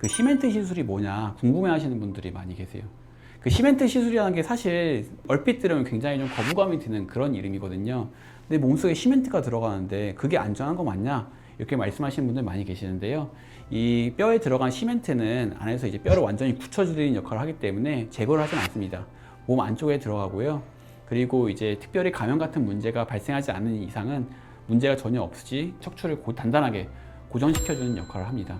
그 시멘트 시술이 뭐냐 궁금해 하시는 분들이 많이 계세요. 그 시멘트 시술이라는 게 사실 얼핏 들으면 굉장히 좀 거부감이 드는 그런 이름이거든요. 근데 몸속에 시멘트가 들어가는데 그게 안전한 거 맞냐? 이렇게 말씀하시는 분들 많이 계시는데요. 이 뼈에 들어간 시멘트는 안에서 이제 뼈를 완전히 굳혀주는 역할을 하기 때문에 제거를 하진 않습니다. 몸 안쪽에 들어가고요. 그리고 이제 특별히 감염 같은 문제가 발생하지 않는 이상은 문제가 전혀 없이 척추를 단단하게 고정시켜주는 역할을 합니다.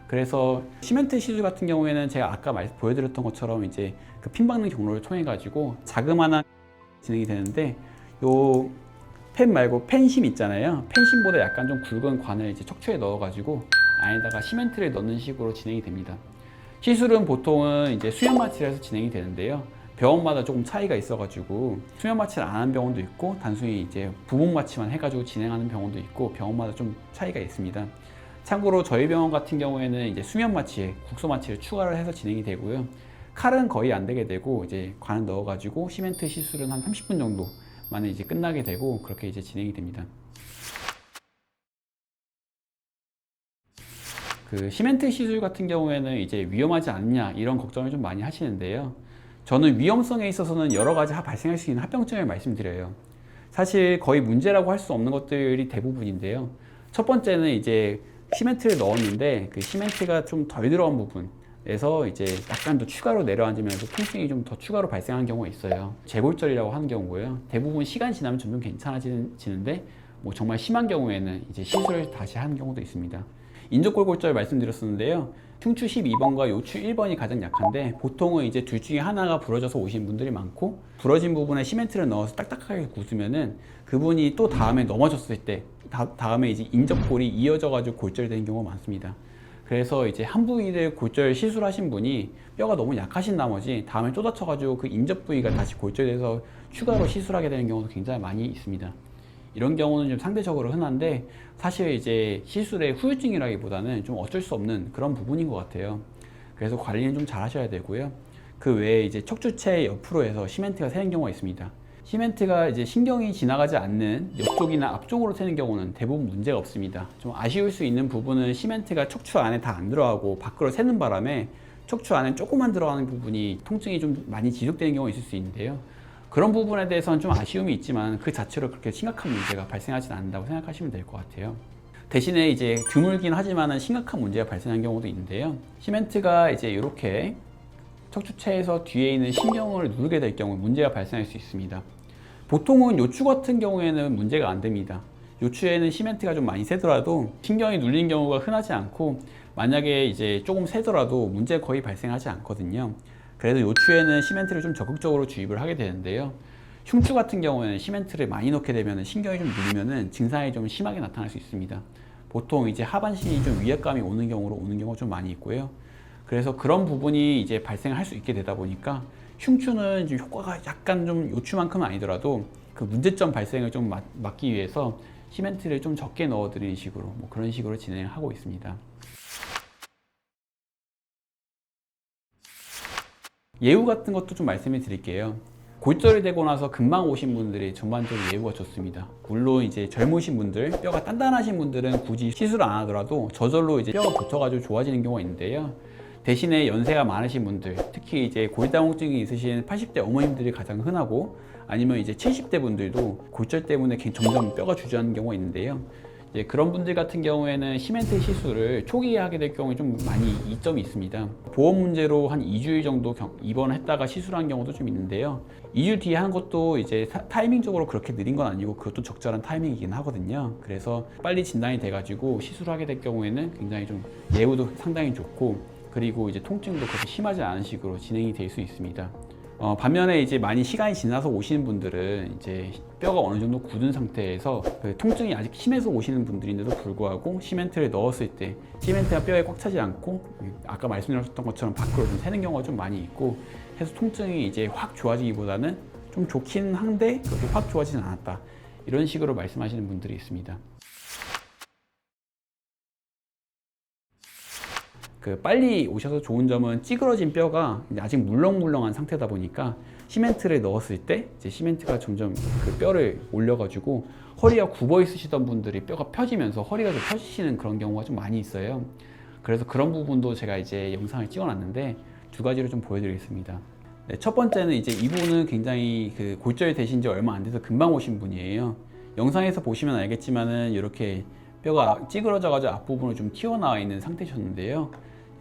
그래서 시멘트 시술 같은 경우에는 제가 아까 보여드렸던 것처럼 이제 그 핀 박는 경로를 통해 가지고 자그마한 진행이 되는데, 요 펜 말고 펜심 있잖아요. 펜심보다 약간 좀 굵은 관을 이제 척추에 넣어 가지고 안에다가 시멘트를 넣는 식으로 진행이 됩니다. 시술은 보통은 이제 수면 마취를 해서 진행이 되는데요. 병원마다 조금 차이가 있어가지고 수면 마취를 안 하는 병원도 있고 단순히 이제 부분 마취만 해가지고 진행하는 병원도 있고 병원마다 좀 차이가 있습니다. 참고로 저희 병원 같은 경우에는 이제 수면 마취에 국소 마취를 추가를 해서 진행이 되고요. 칼은 거의 안 되게 되고 이제 관을 넣어가지고 시멘트 시술은 한 30분 정도 만에 이제 끝나게 되고 그렇게 이제 진행이 됩니다. 그 시멘트 시술 같은 경우에는 이제 위험하지 않냐 이런 걱정을 좀 많이 하시는데요. 저는 위험성에 있어서는 여러 가지 발생할 수 있는 합병증을 말씀드려요. 사실 거의 문제라고 할 수 없는 것들이 대부분인데요. 첫 번째는 이제 시멘트를 넣었는데 그 시멘트가 좀 덜 들어간 부분에서 이제 약간 더 추가로 내려앉으면서 통증이 좀 더 추가로 발생하는 경우가 있어요. 재골절이라고 하는 경우고요. 대부분 시간 지나면 점점 괜찮아지는데 뭐 정말 심한 경우에는 이제 시술을 다시 하는 경우도 있습니다. 인적골골절 말씀드렸었는데요. 흉추 12번과 요추 1번이 가장 약한데 보통은 이제 둘 중에 하나가 부러져서 오신 분들이 많고, 부러진 부분에 시멘트를 넣어서 딱딱하게 굳으면은 그분이 또 다음에 넘어졌을 때 다음에 이제 인적골이 이어져 가지고 골절되는 경우가 많습니다. 그래서 이제 한 부위를 골절 시술하신 분이 뼈가 너무 약하신 나머지 다음에 또 다쳐가지고 그 인접 부위가 다시 골절돼서 추가로 시술하게 되는 경우도 굉장히 많이 있습니다. 이런 경우는 좀 상대적으로 흔한데 사실 이제 시술의 후유증이라기보다는 좀 어쩔 수 없는 그런 부분인 것 같아요. 그래서 관리는 좀 잘 하셔야 되고요. 그 외에 이제 척추체 옆으로 해서 시멘트가 새는 경우가 있습니다. 시멘트가 이제 신경이 지나가지 않는 옆쪽이나 앞쪽으로 새는 경우는 대부분 문제가 없습니다. 좀 아쉬울 수 있는 부분은 시멘트가 척추 안에 다 안 들어가고 밖으로 새는 바람에 척추 안에 조금만 들어가는 부분이 통증이 좀 많이 지속되는 경우가 있을 수 있는데요. 그런 부분에 대해서는 좀 아쉬움이 있지만 그 자체로 그렇게 심각한 문제가 발생하지는 않는다고 생각하시면 될 것 같아요. 대신에 이제 드물긴 하지만 심각한 문제가 발생한 경우도 있는데요. 시멘트가 이제 이렇게 척추체에서 뒤에 있는 신경을 누르게 될 경우 문제가 발생할 수 있습니다. 보통은 요추 같은 경우에는 문제가 안 됩니다. 요추에는 시멘트가 좀 많이 새더라도 신경이 눌린 경우가 흔하지 않고, 만약에 이제 조금 새더라도 문제가 거의 발생하지 않거든요. 그래서 요추에는 시멘트를 좀 적극적으로 주입을 하게 되는데요. 흉추 같은 경우에는 시멘트를 많이 넣게 되면 신경이 좀 눌리면 증상이 좀 심하게 나타날 수 있습니다. 보통 이제 하반신이 좀 위압감이 오는 경우가 좀 많이 있고요. 그래서 그런 부분이 이제 발생할 수 있게 되다 보니까 흉추는 좀 효과가 약간 좀 요추만큼은 아니더라도 그 문제점 발생을 좀 막기 위해서 시멘트를 좀 적게 넣어드리는 식으로 뭐 그런 식으로 진행을 하고 있습니다. 예후 같은 것도 좀 말씀을 드릴게요. 골절이 되고 나서 금방 오신 분들이 전반적으로 예후가 좋습니다. 물론 이제 젊으신 분들, 뼈가 단단하신 분들은 굳이 시술 안 하더라도 저절로 이제 뼈가 붙어가지고 좋아지는 경우가 있는데요. 대신에 연세가 많으신 분들, 특히 이제 골다공증이 있으신 80대 어머님들이 가장 흔하고, 아니면 이제 70대 분들도 골절 때문에 점점 뼈가 주저하는 경우가 있는데요. 이제 그런 분들 같은 경우에는 시멘트 시술을 초기에 하게 될 경우에 좀 많이 이점이 있습니다. 보험 문제로 한 2주일 정도 입원했다가 시술한 경우도 좀 있는데요. 2주 뒤에 한 것도 이제 타이밍적으로 그렇게 느린 건 아니고 그것도 적절한 타이밍이긴 하거든요. 그래서 빨리 진단이 돼가지고 시술하게 될 경우에는 굉장히 좀 예후도 상당히 좋고, 그리고 이제 통증도 그렇게 심하지 않은 식으로 진행이 될 수 있습니다. 반면에 이제 많이 시간이 지나서 오시는 분들은 이제 뼈가 어느 정도 굳은 상태에서 그 통증이 아직 심해서 오시는 분들인데도 불구하고 시멘트를 넣었을 때 시멘트가 뼈에 꽉 차지 않고 아까 말씀드렸던 것처럼 밖으로 좀 새는 경우가 좀 많이 있고 해서 통증이 이제 확 좋아지기보다는 좀 좋긴 한데 그렇게 확 좋아지진 않았다, 이런 식으로 말씀하시는 분들이 있습니다. 그 빨리 오셔서 좋은 점은 찌그러진 뼈가 아직 물렁물렁한 상태다 보니까 시멘트를 넣었을 때 이제 시멘트가 점점 그 뼈를 올려가지고 허리가 굽어 있으시던 분들이 뼈가 펴지면서 허리가 좀 펴지시는 그런 경우가 좀 많이 있어요. 그래서 그런 부분도 제가 이제 영상을 찍어놨는데 두 가지로 좀 보여드리겠습니다. 네, 첫 번째는 이제 이분은 굉장히 그 골절이 되신 지 얼마 안 돼서 금방 오신 분이에요. 영상에서 보시면 알겠지만은 이렇게 뼈가 찌그러져가지고 앞부분으로 좀 튀어나와 있는 상태셨는데요.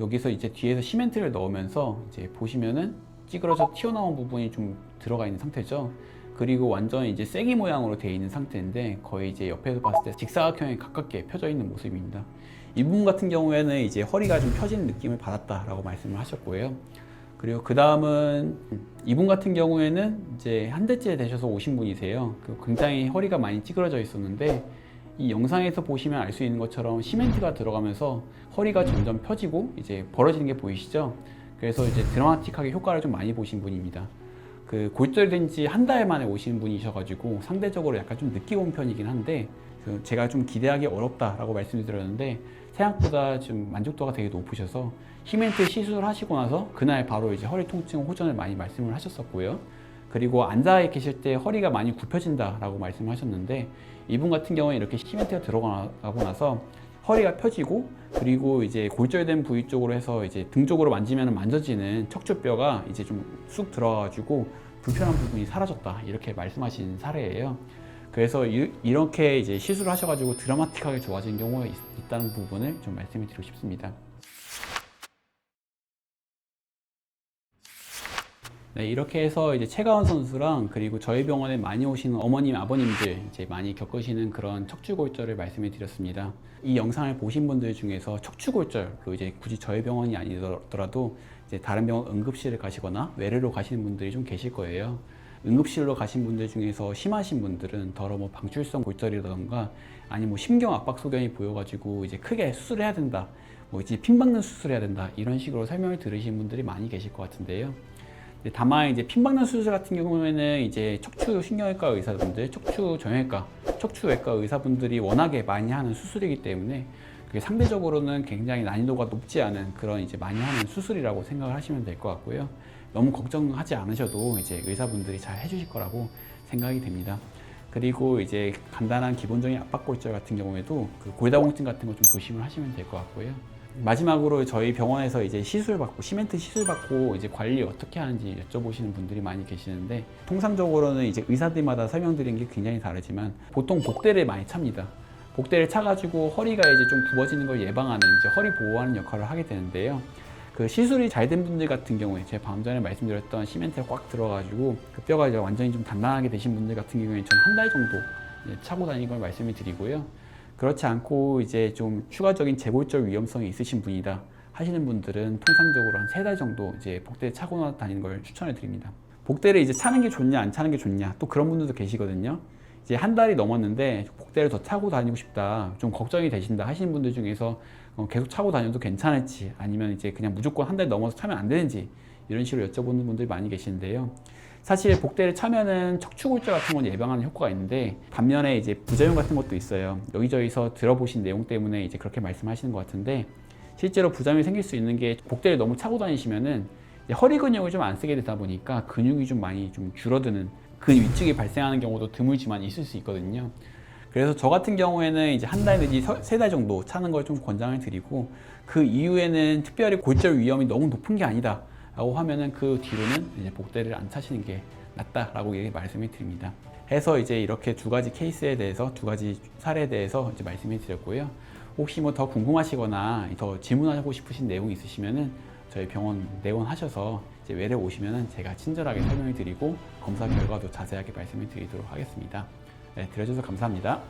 여기서 이제 뒤에서 시멘트를 넣으면서 이제 보시면은 찌그러져 튀어나온 부분이 좀 들어가 있는 상태죠. 그리고 완전 이제 쐐기 모양으로 되어 있는 상태인데 거의 이제 옆에서 봤을 때 직사각형에 가깝게 펴져 있는 모습입니다. 이분 같은 경우에는 이제 허리가 좀 펴지는 느낌을 받았다라고 말씀을 하셨고요. 그리고 그 다음은 이분 같은 경우에는 이제 한 대째 되셔서 오신 분이세요. 굉장히 허리가 많이 찌그러져 있었는데 이 영상에서 보시면 알 수 있는 것처럼 시멘트가 들어가면서 허리가 점점 펴지고 이제 벌어지는 게 보이시죠? 그래서 이제 드라마틱하게 효과를 좀 많이 보신 분입니다. 그 골절된 지 한 달 만에 오신 분이셔가지고 상대적으로 약간 좀 늦게 온 편이긴 한데 제가 좀 기대하기 어렵다라고 말씀드렸는데 생각보다 좀 만족도가 되게 높으셔서 히멘트 시술을 하시고 나서 그날 바로 이제 허리 통증 호전을 많이 말씀을 하셨었고요. 그리고 앉아 계실 때 허리가 많이 굽혀진다라고 말씀하셨는데 이분 같은 경우에 이렇게 히멘트가 들어가고 나서 허리가 펴지고 그리고 이제 골절된 부위 쪽으로 해서 이제 등 쪽으로 만지면 만져지는 척추뼈가 이제 좀 쑥 들어가가지고 불편한 부분이 사라졌다 이렇게 말씀하신 사례예요. 그래서 이렇게 이제 시술을 하셔가지고 드라마틱하게 좋아진 경우가 있다는 부분을 좀 말씀을 드리고 싶습니다. 네, 이렇게 해서 이제 최가원 선수랑 그리고 저희 병원에 많이 오시는 어머님, 아버님들 이제 많이 겪으시는 그런 척추골절을 말씀해 드렸습니다. 이 영상을 보신 분들 중에서 척추골절로 이제 굳이 저희 병원이 아니더라도 이제 다른 병원 응급실을 가시거나 외래로 가시는 분들이 좀 계실 거예요. 응급실로 가신 분들 중에서 심하신 분들은 더러 뭐 방출성 골절이라던가 아니 뭐 심경 압박 소견이 보여가지고 이제 크게 수술해야 된다, 뭐 이제 핀 박는 수술해야 된다 이런 식으로 설명을 들으신 분들이 많이 계실 것 같은데요. 다만 이제 핀 박는 수술 같은 경우에는 이제 척추 신경외과 의사분들, 척추 정형외과, 척추외과 의사분들이 워낙에 많이 하는 수술이기 때문에 그게 상대적으로는 굉장히 난이도가 높지 않은 그런 이제 많이 하는 수술이라고 생각을 하시면 될 것 같고요. 너무 걱정하지 않으셔도 이제 의사분들이 잘 해주실 거라고 생각이 됩니다. 그리고 이제 간단한 기본적인 압박골절 같은 경우에도 그 골다공증 같은 거 좀 조심을 하시면 될 것 같고요. 마지막으로 저희 병원에서 이제 시술 받고 시멘트 시술 받고 이제 관리 어떻게 하는지 여쭤보시는 분들이 많이 계시는데 통상적으로는 이제 의사들마다 설명드린 게 굉장히 다르지만 보통 복대를 많이 찹니다. 복대를 차가지고 허리가 이제 좀 굽어지는 걸 예방하는 이제 허리 보호하는 역할을 하게 되는데요. 그 시술이 잘 된 분들 같은 경우에 제가 방금 전에 말씀드렸던 시멘트가 꽉 들어가지고 그 뼈가 이제 완전히 좀 단단하게 되신 분들 같은 경우에는 전 한 달 정도 차고 다니는 걸 말씀을 드리고요. 그렇지 않고 이제 좀 추가적인 재골절 위험성이 있으신 분이다 하시는 분들은 통상적으로 한 3달 정도 이제 복대 차고 다니는 걸 추천을 드립니다. 복대를 이제 차는 게 좋냐 안 차는 게 좋냐 또 그런 분들도 계시거든요. 이제 한 달이 넘었는데 복대를 더 차고 다니고 싶다, 좀 걱정이 되신다 하시는 분들 중에서 계속 차고 다녀도 괜찮을지 아니면 이제 그냥 무조건 한 달 넘어서 차면 안 되는지 이런 식으로 여쭤보는 분들이 많이 계시는데요. 사실 복대를 차면은 척추골절 같은 건 예방하는 효과가 있는데 반면에 이제 부작용 같은 것도 있어요. 여기저기서 들어보신 내용 때문에 이제 그렇게 말씀하시는 것 같은데 실제로 부작용이 생길 수 있는 게 복대를 너무 차고 다니시면은 허리 근육을 좀 안 쓰게 되다 보니까 근육이 좀 많이 좀 줄어드는 근 위축이 발생하는 경우도 드물지만 있을 수 있거든요. 그래서 저 같은 경우에는 이제 한 달 내지 3달 정도 차는 걸 좀 권장을 드리고 그 이후에는 특별히 골절 위험이 너무 높은 게 아니다 라고 하면은 그 뒤로는 이제 복대를 안 차시는 게 낫다라고 말씀을 드립니다. 해서 이제 이렇게 두 가지 케이스에 대해서 두 가지 사례에 대해서 이제 말씀을 드렸고요. 혹시 뭐 더 궁금하시거나 더 질문하고 싶으신 내용이 있으시면은 저희 병원 내원하셔서 이제 외래 오시면은 제가 친절하게 설명을 드리고 검사 결과도 자세하게 말씀을 드리도록 하겠습니다. 네, 들어주셔서 감사합니다.